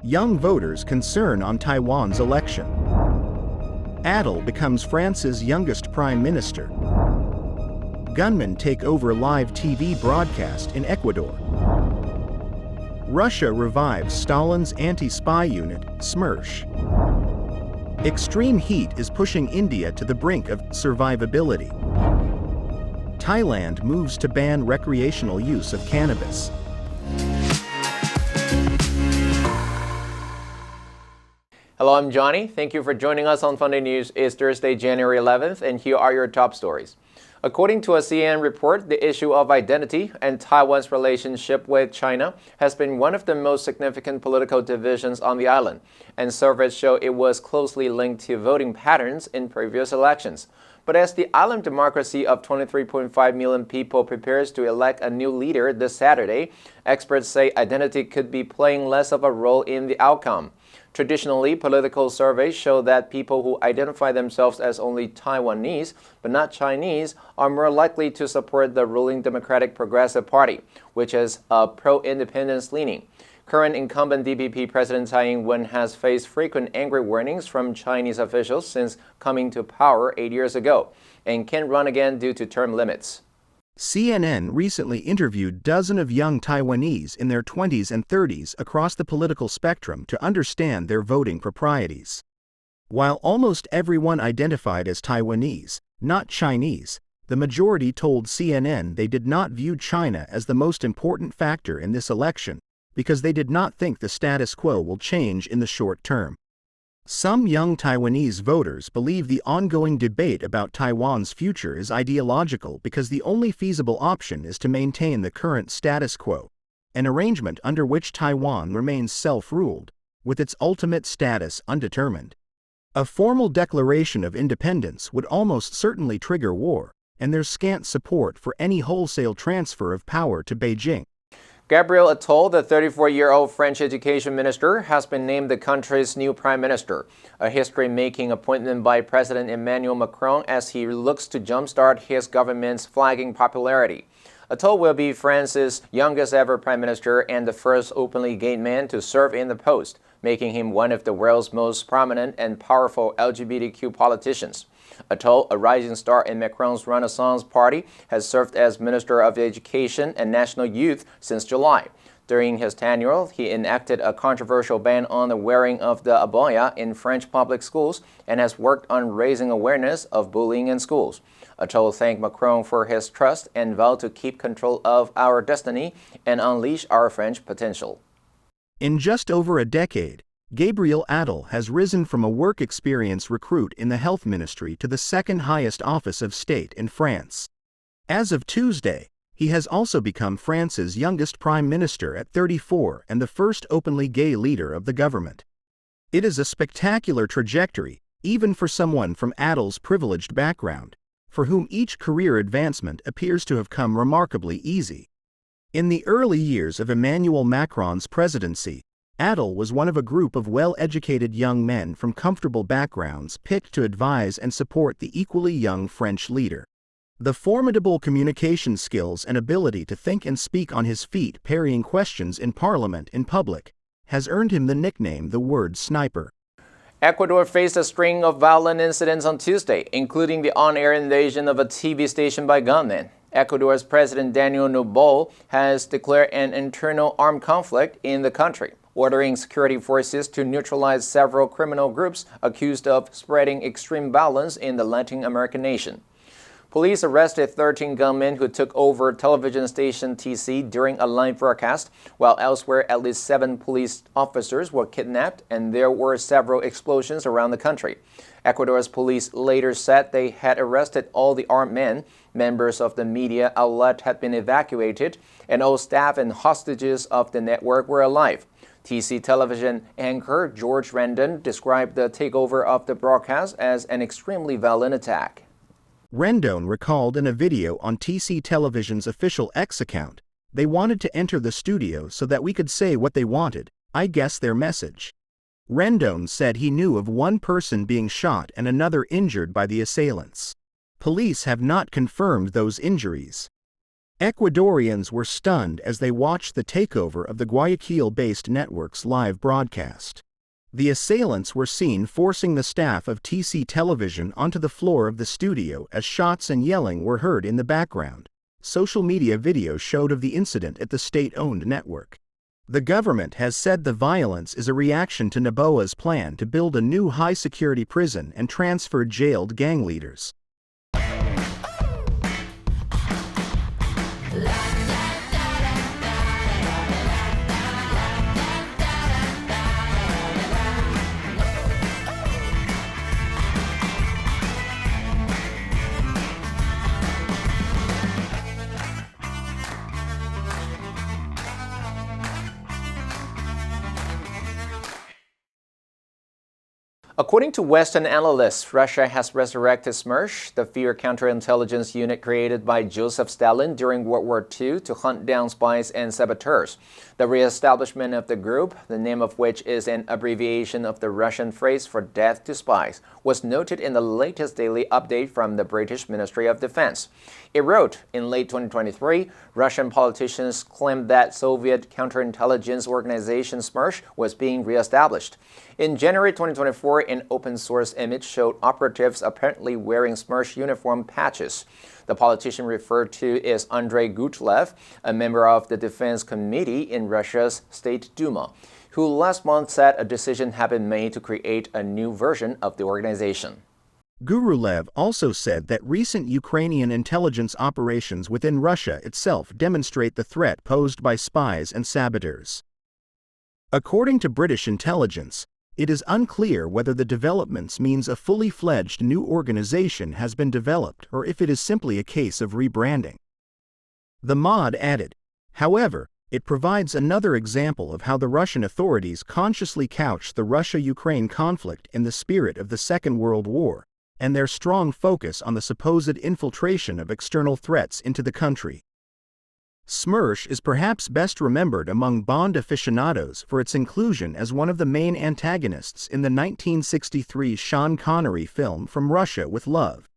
young voters' concern on Taiwan's election. Attal becomes France's youngest prime minister. Gunmen take over live TV broadcast in Ecuador. Russia revives Stalin's anti-spy unit, SMERSH. Extreme heat is pushing India to the brink of survivability. Thailand moves to ban recreational use of cannabis. Hello, I'm Johnny. Thank you for joining us on Funday News. It's Thursday, January 11th, and here are your top stories. According to a CNN report, the issue of identity and Taiwan's relationship with China has been one of the most significant political divisions on the island, and surveys show it was closely linked to voting patterns in previous elections. But as the island democracy of 23.5 million people prepares to elect a new leader this Saturday, experts say identity could be playing less of a role in the outcome. Traditionally, political surveys show that people who identify themselves as only Taiwanese but not Chinese are more likely to support the ruling Democratic Progressive Party, which is a pro-independence leaning. Current incumbent DPP President Tsai Ing-wen has faced frequent angry warnings from Chinese officials since coming to power 8 years ago, and can't run again due to term limits. CNN recently interviewed dozens of young Taiwanese in their 20s and 30s across the political spectrum to understand their voting proprieties. While almost everyone identified as Taiwanese, not Chinese, the majority told CNN they did not view China as the most important factor in this election because they did not think the status quo will change in the short term. Some young Taiwanese voters believe the ongoing debate about Taiwan's future is ideological because the only feasible option is to maintain the current status quo, an arrangement under which Taiwan remains self-ruled, with its ultimate status undetermined. A formal declaration of independence would almost certainly trigger war, and there's scant support for any wholesale transfer of power to Beijing. Gabriel Attal, the 34-year-old French education minister, has been named the country's new prime minister, a history-making appointment by President Emmanuel Macron as he looks to jumpstart his government's flagging popularity. Attal will be France's youngest ever prime minister and the first openly gay man to serve in the post, making him one of the world's most prominent and powerful LGBTQ politicians. Attal, a rising star in Macron's Renaissance Party, has served as Minister of Education and National Youth since July. During his tenure, he enacted a controversial ban on the wearing of the abaya in French public schools and has worked on raising awareness of bullying in schools. Attal thanked Macron for his trust and vowed to keep control of our destiny and unleash our French potential. In just over a decade, Gabriel Attal has risen from a work experience recruit in the health ministry to the second highest office of state in France. As of Tuesday, he has also become France's youngest prime minister at 34 and the first openly gay leader of the government. It is a spectacular trajectory, even for someone from Attal's privileged background, for whom each career advancement appears to have come remarkably easy. In the early years of Emmanuel Macron's presidency, Attal was one of a group of well-educated young men from comfortable backgrounds picked to advise and support the equally young French leader. The formidable communication skills and ability to think and speak on his feet parrying questions in Parliament in public has earned him the nickname the word sniper. Ecuador faced a string of violent incidents on Tuesday, including the on-air invasion of a TV station by gunmen. Ecuador's President Daniel Noboa has declared an internal armed conflict in the country, ordering security forces to neutralize several criminal groups accused of spreading extreme violence in the Latin American nation. Police arrested 13 gunmen who took over television station TC during a live broadcast, while elsewhere at least 7 police officers were kidnapped and there were several explosions around the country. Ecuador's police later said they had arrested all the armed men, members of the media outlet had been evacuated, and all staff and hostages of the network were alive. TC television anchor George Rendon described the takeover of the broadcast as an extremely violent attack. Rendon recalled in a video on TC Television's official X account, "They wanted to enter the studio so that we could say what they wanted, I guess their message." Rendon said he knew of one person being shot and another injured by the assailants. Police have not confirmed those injuries. Ecuadorians were stunned as they watched the takeover of the Guayaquil-based network's live broadcast. The assailants were seen forcing the staff of TC Television onto the floor of the studio as shots and yelling were heard in the background. Social media video showed of the incident at the state-owned network. The government has said the violence is a reaction to Noboa's plan to build a new high-security prison and transfer jailed gang leaders. According to Western analysts, Russia has resurrected SMERSH, the fear counterintelligence unit created by Joseph Stalin during World War II to hunt down spies and saboteurs. The re-establishment of the group, the name of which is an abbreviation of the Russian phrase for death to spies, was noted in the latest daily update from the British Ministry of Defense. It wrote, in late 2023, Russian politicians claimed that Soviet counterintelligence organization SMERSH was being re-established. In January 2024, an open-source image showed operatives apparently wearing SMERSH uniform patches. The politician referred to is Andrei Gutlev, a member of the Defense Committee in Russia's State Duma, who last month said a decision had been made to create a new version of the organization. Gurulev also said that recent Ukrainian intelligence operations within Russia itself demonstrate the threat posed by spies and saboteurs. According to British intelligence, it is unclear whether the developments means a fully fledged new organization has been developed or if it is simply a case of rebranding. The MOD added, however, it provides another example of how the Russian authorities consciously couch the Russia-Ukraine conflict in the spirit of the Second World War, and their strong focus on the supposed infiltration of external threats into the country. SMERSH is perhaps best remembered among Bond aficionados for its inclusion as one of the main antagonists in the 1963 Sean Connery film From Russia with Love.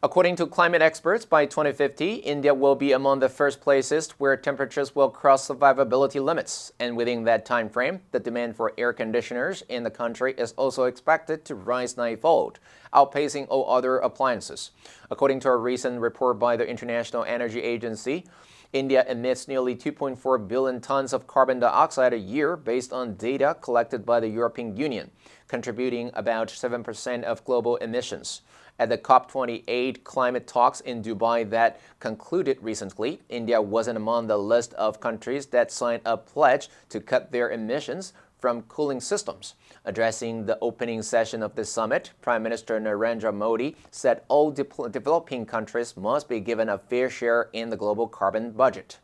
According to climate experts, by 2050, India will be among the first places where temperatures will cross survivability limits. And within that time frame, the demand for air conditioners in the country is also expected to rise ninefold, outpacing all other appliances. According to a recent report by the International Energy Agency, India emits nearly 2.4 billion tons of carbon dioxide a year based on data collected by the European Union, contributing about 7% of global emissions. At the COP28 climate talks in Dubai that concluded recently, India wasn't among the list of countries that signed a pledge to cut their emissions from cooling systems. Addressing the opening session of the summit, Prime Minister Narendra Modi said all developing countries must be given a fair share in the global carbon budget.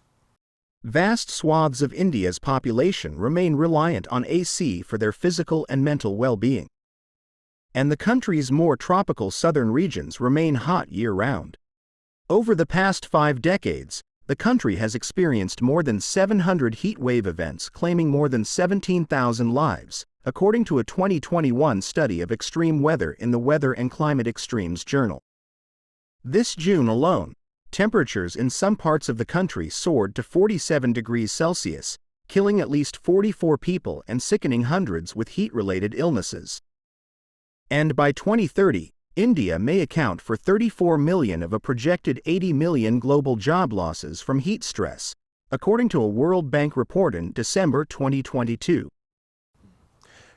Vast swaths of India's population remain reliant on AC for their physical and mental well-being. And the country's more tropical southern regions remain hot year-round. Over the past 5 decades, the country has experienced more than 700 heat wave events claiming more than 17,000 lives, according to a 2021 study of extreme weather in the Weather and Climate Extremes Journal. This June alone, temperatures in some parts of the country soared to 47 degrees Celsius, killing at least 44 people and sickening hundreds with heat-related illnesses. And by 2030, India may account for 34 million of a projected 80 million global job losses from heat stress, according to a World Bank report in December 2022.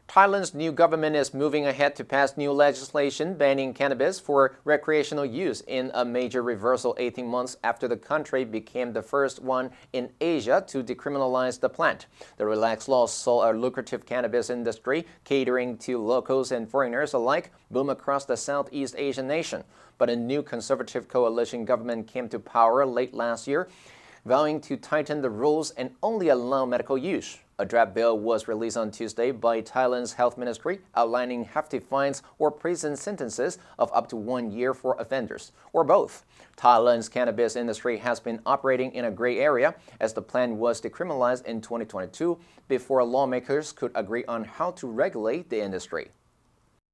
Thailand's new government is moving ahead to pass new legislation banning cannabis for recreational use in a major reversal 18 months after the country became the first one in Asia to decriminalize the plant. The relaxed laws saw a lucrative cannabis industry catering to locals and foreigners alike boom across the Southeast Asian nation. But a new conservative coalition government came to power late last year, vowing to tighten the rules and only allow medical use. A draft bill was released on Tuesday by Thailand's health ministry, outlining hefty fines or prison sentences of up to 1 year for offenders, or both. Thailand's cannabis industry has been operating in a gray area as the plant was decriminalized in 2022 before lawmakers could agree on how to regulate the industry.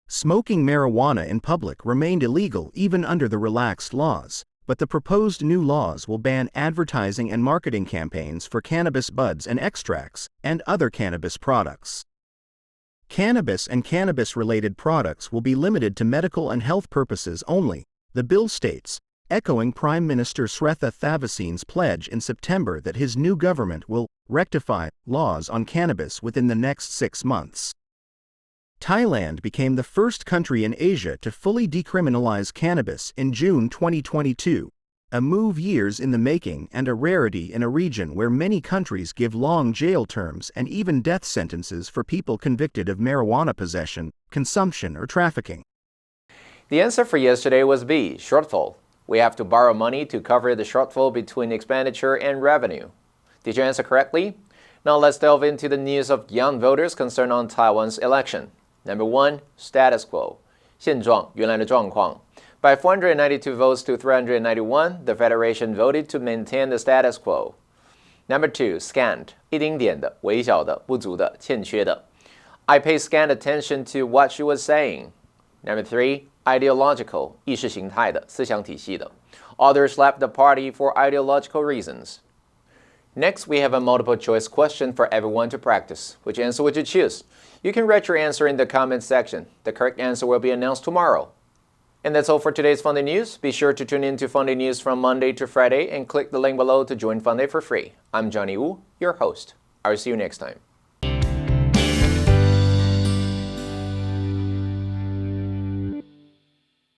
Smoking marijuana in public remained illegal even under the relaxed laws, but the proposed new laws will ban advertising and marketing campaigns for cannabis buds and extracts, and other cannabis products. Cannabis and cannabis-related products will be limited to medical and health purposes only, the bill states, echoing Prime Minister Srettha Thavisin's pledge in September that his new government will rectify laws on cannabis within the next 6 months. Thailand became the first country in Asia to fully decriminalize cannabis in June 2022, a move years in the making and a rarity in a region where many countries give long jail terms and even death sentences for people convicted of marijuana possession, consumption, or trafficking. The answer for yesterday was B, shortfall. We have to borrow money to cover the shortfall between expenditure and revenue. Did you answer correctly? Now let's delve into the news of young voters concerned on Taiwan's election. Number 1, status quo. 现状，原来的状况. By 492 votes to 391, the Federation voted to maintain the status quo. Number 2, scant. 一丁点的，微小的，不足的，欠缺的. I pay scant attention to what she was saying. Number 3, ideological. 意识形态的，思想体系的. Others left the party for ideological reasons. Next, we have a multiple choice question for everyone to practice. Which answer would you choose? You can write your answer in the comments section. The correct answer will be announced tomorrow. And that's all for today's Funday News. Be sure to tune in to Funday News from Monday to Friday and click the link below to join Funday for free. I'm Johnny Wu, your host. I'll see you next time.